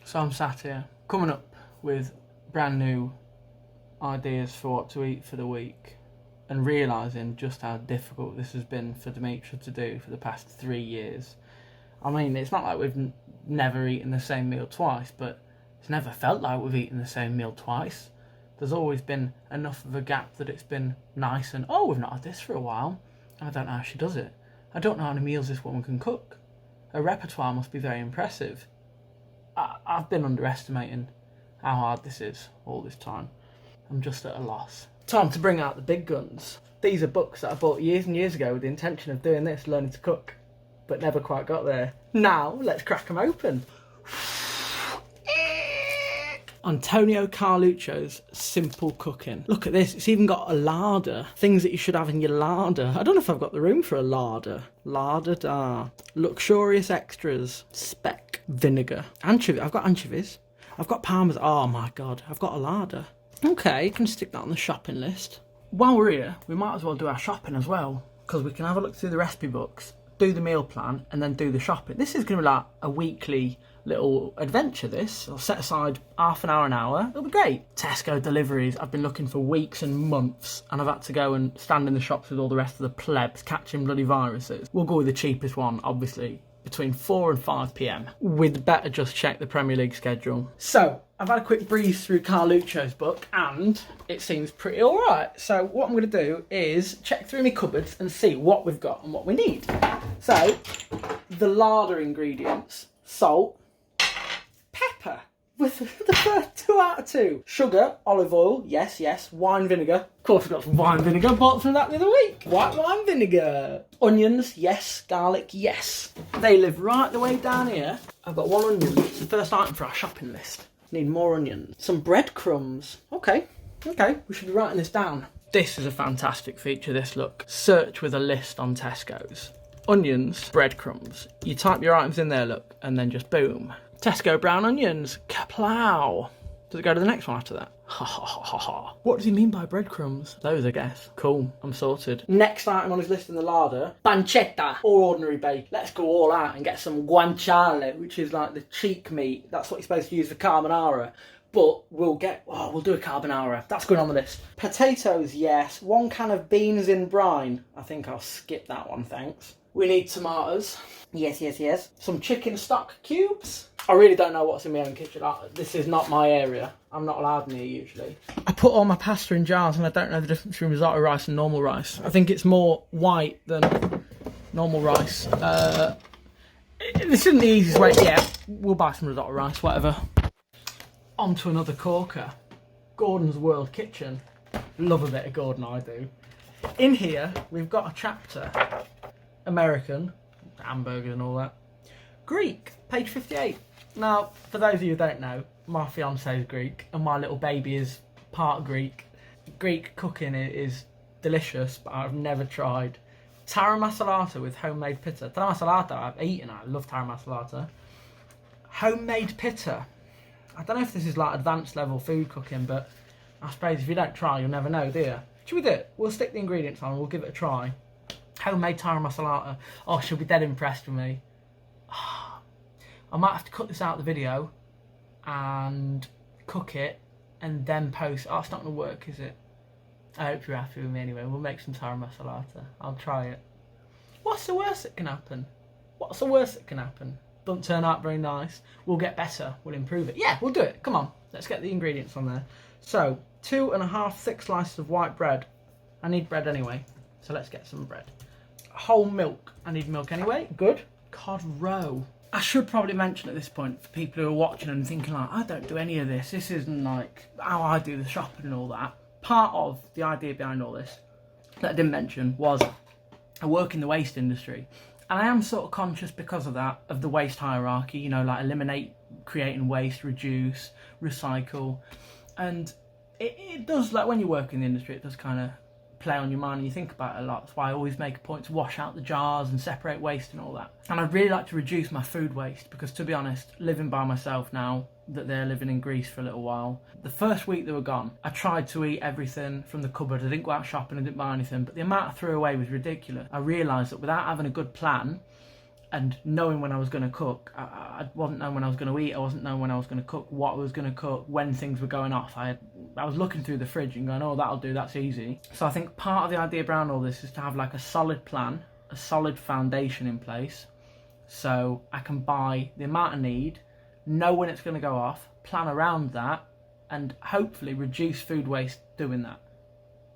So I'm sat here, coming up with brand new ideas for what to eat for the week, and realising just how difficult this has been for Demetra to do for the past 3 years. I mean, it's not like we've never eaten the same meal twice, but it's never felt like we've eaten the same meal twice. There's always been enough of a gap that it's been nice and, oh, we've not had this for a while. I don't know how she does it. I don't know how many meals this woman can cook. Her repertoire must be very impressive. I've been underestimating how hard this is all this time. I'm just at a loss. Time to bring out the big guns. These are books that I bought years and years ago with the intention of doing this, learning to cook, but never quite got there. Now, let's crack them open. Antonio Carluccio's Simple Cooking. Look at this, it's even got a larder. Things that you should have in your larder. I don't know if I've got the room for a larder. Larder da. Luxurious extras. Speck. Vinegar. Anchovy. I've got anchovies. I've got parmesan. Oh my god, I've got a larder. Okay, can stick that on the shopping list. While we're here, we might as well do our shopping as well, because we can have a look through the recipe books, do the meal plan, and then do the shopping. This is going to be like a weekly little adventure, this. I'll set aside half an hour. It'll be great. Tesco deliveries. I've been looking for weeks and months, and I've had to go and stand in the shops with all the rest of the plebs catching bloody viruses. We'll go with the cheapest one, obviously, between 4 and 5 p.m. We'd better just check the Premier League schedule. So, I've had a quick breeze through Carluccio's book, and it seems pretty alright. So what I'm going to do is check through my cupboards and see what we've got and what we need. So, the larder ingredients: salt, pepper, with the first 2 out of 2. Sugar, olive oil, yes, wine vinegar. Of course we've got some wine vinegar, bought some of that the other week. White wine vinegar. Onions, yes. Garlic, yes. They live right the way down here. I've got 1 onion. It's the first item for our shopping list. Need more onions. Some breadcrumbs. Okay, we should be writing this down. This is a fantastic feature, this, look. Search with a list on Tesco's. Onions, breadcrumbs. You type your items in there, look, and then just boom. Tesco brown onions. Kaplow. Does it go to the next one after that? Ha ha ha ha ha. What does he mean by breadcrumbs? Those, I guess. Cool, I'm sorted. Next item on his list in the larder: pancetta, or ordinary bacon. Let's go all out and get some guanciale, which is like the cheek meat. That's what you're supposed to use for carbonara. But we'll do a carbonara. That's going on the list. Potatoes, yes. 1 can of beans in brine. I think I'll skip that one, thanks. We need tomatoes. Yes. Some chicken stock cubes. I really don't know what's in my own kitchen. This is not my area. I'm not allowed in here usually. I put all my pasta in jars and I don't know the difference between risotto rice and normal rice. I think it's more white than normal rice. This isn't the easiest way. Yeah, we'll buy some risotto rice, whatever. On to another corker. Gordon's World Kitchen. Love a bit of Gordon, I do. In here, we've got a chapter. American, hamburgers and all that. Greek, page 58. Now, for those of you who don't know, my fiance is Greek and my little baby is part Greek. Greek cooking is delicious, but I've never tried. Tara masalata with homemade pita. Tara masalata I've eaten. I love tara masalata. Homemade pita. I don't know if this is like advanced level food cooking, but I suppose if you don't try, you'll never know, do you? Should we do it? We'll stick the ingredients on and we'll give it a try. Homemade tara masalata. Oh, she'll be dead impressed with me. I might have to cut this out of the video and cook it and then post. Oh, it's not going to work, is it? I hope you're happy with me anyway. We'll make some tara masalata. I'll try it. What's the worst that can happen? Doesn't turn out very nice. We'll get better. We'll improve it. Yeah, we'll do it. Come on. Let's get the ingredients on there. So, 2.5 thick slices of white bread. I need bread anyway, so let's get some bread. Whole milk. I need milk anyway. Good. Cod roe. I should probably mention at this point, for people who are watching and thinking like, I don't do any of this. This isn't like how I do the shopping and all that. Part of the idea behind all this that I didn't mention was I work in the waste industry. And I am sort of conscious because of that, of the waste hierarchy, you know, like eliminate creating waste, reduce, recycle. And it does, like when you work in the industry, it does kind of play on your mind and you think about it a lot. That's why I always make a point to wash out the jars and separate waste and all that. And I'd really like to reduce my food waste because, to be honest, living by myself now, that they're living in Greece for a little while, the first week they were gone, I tried to eat everything from the cupboard. I didn't go out shopping, I didn't buy anything, but the amount I threw away was ridiculous. I realised that without having a good plan and knowing when I was going to cook. I wasn't knowing when I was going to eat. I wasn't knowing when I was going to cook, what I was going to cook, when things were going off. I was looking through the fridge and going, oh, that'll do, that's easy. So I think part of the idea behind all this is to have like a solid plan, a solid foundation in place, so I can buy the amount I need, know when it's going to go off, plan around that, and hopefully reduce food waste doing that.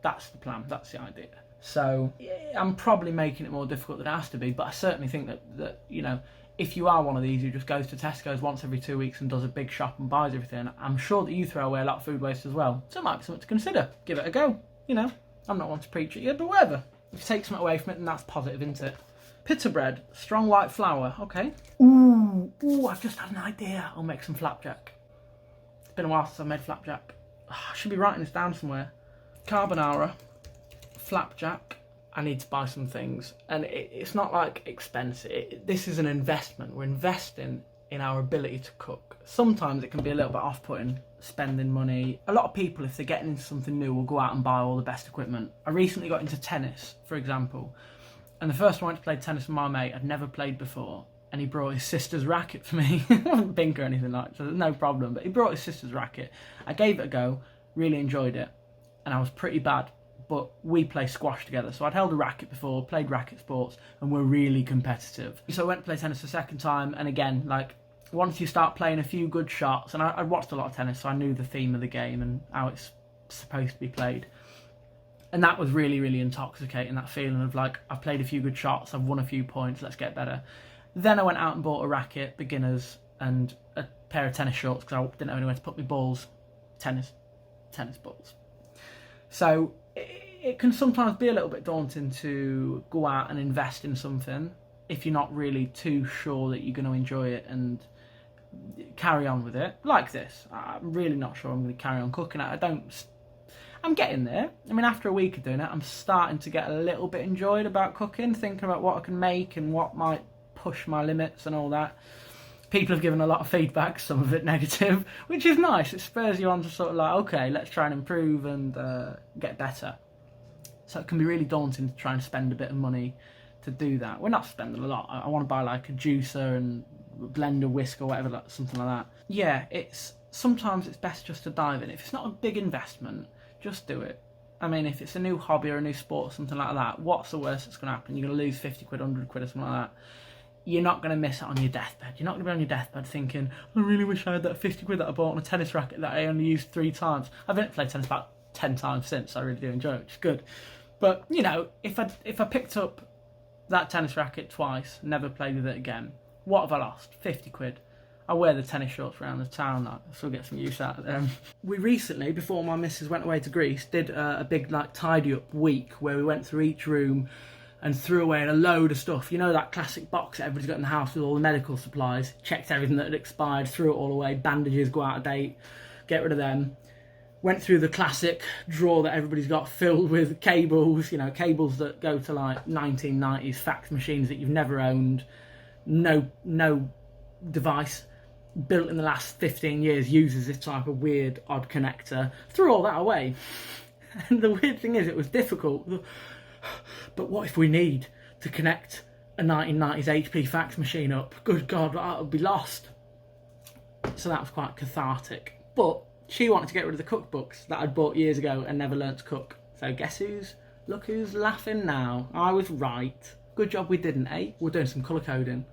That's the plan, that's the idea. So I'm probably making it more difficult than it has to be, but I certainly think that you know, if you are one of these who just goes to Tesco's once every 2 weeks and does a big shop and buys everything, I'm sure that you throw away a lot of food waste as well. So it might be something to consider. Give it a go. You know, I'm not one to preach it yet, but whatever. If you take something away from it, then that's positive, isn't it? Pita bread, strong white flour, okay. Ooh, I've just had an idea. I'll make some flapjack. It's been a while since I've made flapjack. I should be writing this down somewhere. Carbonara, flapjack. I need to buy some things, and it's not like expensive. This is an investment. We're investing in our ability to cook. Sometimes it can be a little bit off-putting, spending money. A lot of people, if they're getting into something new, will go out and buy all the best equipment. I recently got into tennis, for example, and the first time I went to play tennis with my mate, I'd never played before, and he brought his sister's racket for me. I wasn't pink or anything like that, so there's no problem, but he brought his sister's racket. I gave it a go, really enjoyed it, and I was pretty bad, but we play squash together. So I'd held a racket before, played racket sports, and we're really competitive. So I went to play tennis the second time, and again, like, once you start playing a few good shots, and I'd watched a lot of tennis, so I knew the theme of the game and how it's supposed to be played. And that was really, really intoxicating, that feeling of like, I've played a few good shots, I've won a few points, let's get better. Then I went out and bought a racket, beginners, and a pair of tennis shorts, because I didn't know anywhere to put my balls. Tennis balls. So it can sometimes be a little bit daunting to go out and invest in something if you're not really too sure that you're going to enjoy it and carry on with it. Like this, I'm really not sure I'm going to carry on cooking. I'm getting there. I mean, after a week of doing it, I'm starting to get a little bit enjoyed about cooking, thinking about what I can make and what might push my limits and all that. People have given a lot of feedback, some of it negative, which is nice. It spurs you on to sort of like, okay, let's try and improve and get better. So it can be really daunting to try and spend a bit of money to do that. We're not spending a lot. I want to buy like a juicer and blender, whisk or whatever, something like that. Yeah, sometimes it's best just to dive in. If it's not a big investment, just do it. I mean, if it's a new hobby or a new sport or something like that, what's the worst that's going to happen? You're going to lose 50 quid, 100 quid or something like that. You're not going to miss it on your deathbed. You're not going to be on your deathbed thinking, I really wish I had that 50 quid that I bought on a tennis racket that I only used 3 times. I've been played tennis about 10 times since, so I really do enjoy it, which is good. But, you know, if I picked up that tennis racket twice, never played with it again, what have I lost? 50 quid. I wear the tennis shorts around the town, like, I still get some use out of them. We recently, before my missus went away to Greece, did a big like tidy up week where we went through each room and threw away a load of stuff. You know, that classic box that everybody's got in the house with all the medical supplies, checked everything that had expired, threw it all away, bandages go out of date, get rid of them. Went through the classic drawer that everybody's got filled with cables, you know, cables that go to like 1990s fax machines that you've never owned, no device built in the last 15 years uses this type of weird odd connector. Threw all that away. And the weird thing is, it was difficult. But what if we need to connect a 1990s HP fax machine up? Good God, that would be lost. So that was quite cathartic. But she wanted to get rid of the cookbooks that I'd bought years ago and never learnt to cook. So look who's laughing now. I was right. Good job we didn't, eh? We're doing some colour coding.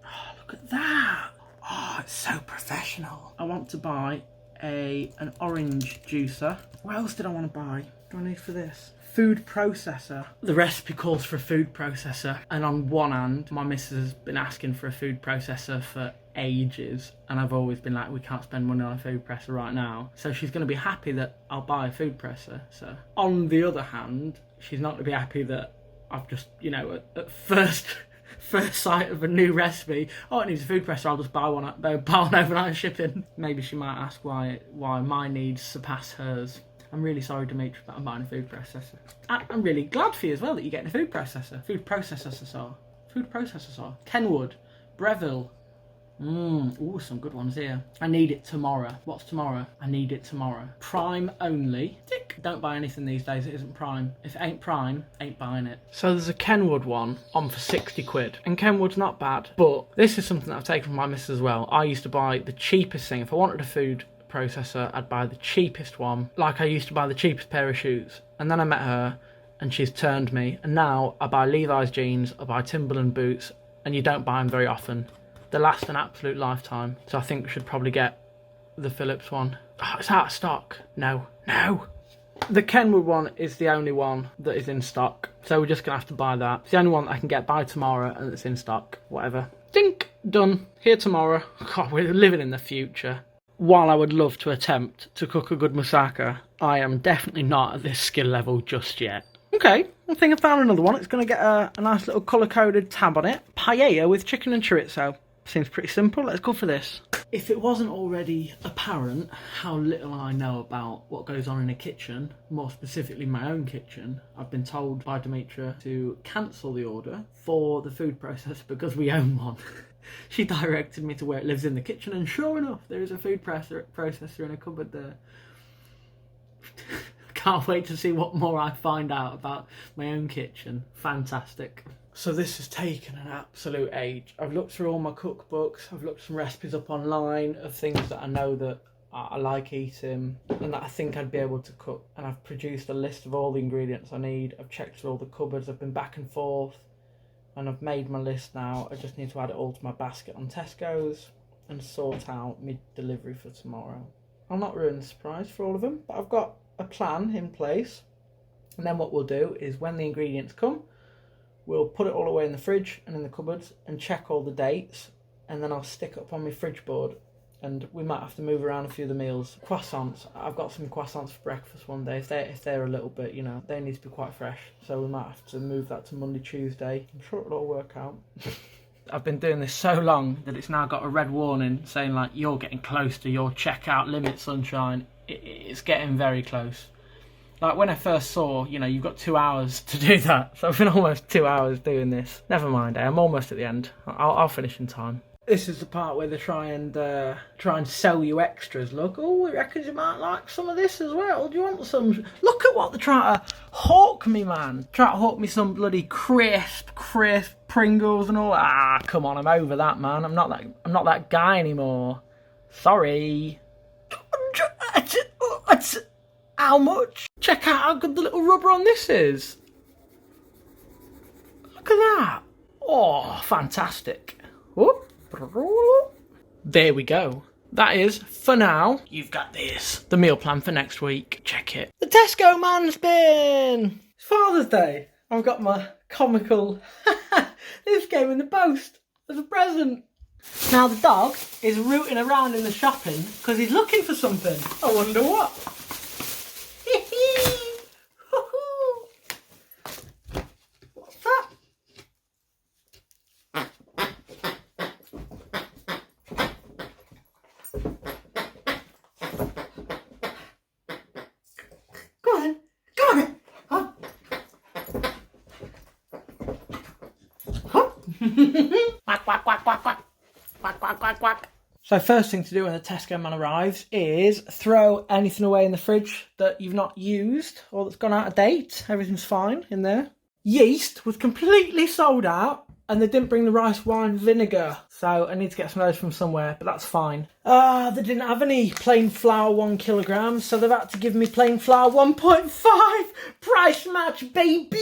Oh, look at that. Oh, it's so professional. I want to buy an orange juicer. What else did I want to buy? What do I need for this? Food processor. The recipe calls for a food processor, and on one hand, my missus has been asking for a food processor for ages, and I've always been like, we can't spend money on a food presser right now. So she's going to be happy that I'll buy a food presser. So on the other hand, she's not going to be happy that I've just, you know, at first sight of a new recipe, oh, it needs a food presser, I'll just buy one overnight shipping. Maybe she might ask why my needs surpass hers. I'm really sorry, Dimitri, that I'm buying a food processor. I'm really glad for you as well that you're getting a food processor. Food processor saw. Kenwood, Breville, Ooh, some good ones here. I need it tomorrow. What's tomorrow? I need it tomorrow. Prime only. Tick. Don't buy anything these days that isn't prime. If it ain't prime, ain't buying it. So there's a Kenwood one on for 60 quid. And Kenwood's not bad. But this is something that I've taken from my missus as well. I used to buy the cheapest thing. If I wanted a food processor, I'd buy the cheapest one. Like I used to buy the cheapest pair of shoes. And then I met her and she's turned me. And now I buy Levi's jeans, I buy Timberland boots, and you don't buy them very often. They last an absolute lifetime. So I think we should probably get the Philips one. Oh, it's out of stock. No. The Kenwood one is the only one that is in stock. So we're just going to have to buy that. It's the only one that I can get by tomorrow and it's in stock. Whatever. Dink. Done. Here tomorrow. God, we're living in the future. While I would love to attempt to cook a good moussaka, I am definitely not at this skill level just yet. Okay, I think I found another one. It's going to get a nice little colour-coded tab on it. Paella with chicken and chorizo. Seems pretty simple. Let's go for this. If it wasn't already apparent how little I know about what goes on in a kitchen, more specifically my own kitchen, I've been told by Demetra to cancel the order for the food processor because we own one. She directed me to where it lives in the kitchen, and sure enough, there is a food processor in a cupboard there. Can't wait to see what more I find out about my own kitchen. Fantastic. So this has taken an absolute age. I've looked through all my cookbooks, I've looked some recipes up online of things that I know that I like eating and that I think I'd be able to cook, and I've produced a list of all the ingredients I need. I've checked through all the cupboards, I've been back and forth, and I've made my list now. I just need to add it all to my basket on Tesco's and sort out mid-delivery for tomorrow. I'll not ruin the surprise for all of them, but I've got a plan in place, and then what we'll do is when the ingredients come, we'll put it all away in the fridge and in the cupboards and check all the dates, and then I'll stick it up on my fridge board, and we might have to move around a few of the meals. Croissants, I've got some croissants for breakfast one day. If they're a little bit, you know, they need to be quite fresh, so we might have to move that to Monday, Tuesday. I'm sure it'll all work out. I've been doing this so long that it's now got a red warning saying like, you're getting close to your checkout limit, sunshine. It's getting very close. Like when I first saw, you know, you've got 2 hours to do that. So I've been almost 2 hours doing this. Never mind, I'm almost at the end. I'll finish in time. This is the part where they try and sell you extras. Look, oh, we reckon you might like some of this as well. Do you want some? Look at what they're trying to hawk me, man. Try to hawk me some bloody crisp Pringles and all. Ah, come on, I'm over that, man. I'm not that guy anymore. Sorry. How much? Check out how good the little rubber on this is. Look at that. Oh, fantastic. Whoop. There we go. That is, for now, you've got this. The meal plan for next week. Check it. The Tesco man spin. It's Father's Day. I've got my comical this came in the post as a present. Now the dog is rooting around in the shopping because he's looking for something. I wonder what. What's that? Go on. Huh? Quack, quack, quack, quack, quack. Quack, quack, quack, quack. So first thing to do when the Tesco man arrives is throw anything away in the fridge that you've not used or that's gone out of date. Everything's fine in there. Yeast was completely sold out and they didn't bring the rice wine vinegar. So I need to get some of those from somewhere, but that's fine. They didn't have any plain flour 1 kilogram, so they've had to give me plain flour 1.5. Price match, baby!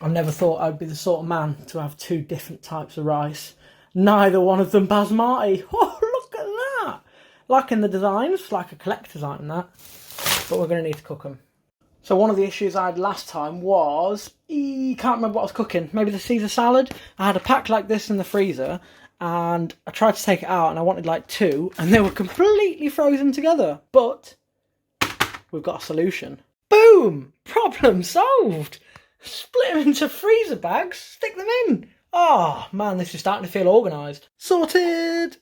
I never thought I'd be the sort of man to have 2 different types of rice. Neither one of them basmati. Oh, look at that. Liking the designs, like a collector's item that. But we're going to need to cook them. So one of the issues I had last time was, can't remember what I was cooking. Maybe the Caesar salad. I had a pack like this in the freezer and I tried to take it out and I wanted like 2 and they were completely frozen together. But we've got a solution. Boom! Problem solved. Split them into freezer bags, stick them in. Oh man, this is starting to feel organised. Sorted!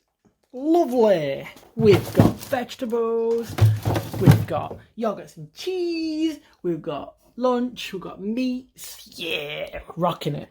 Lovely! We've got vegetables, we've got yogurts and cheese, we've got lunch, we've got meats. Yeah, rocking it.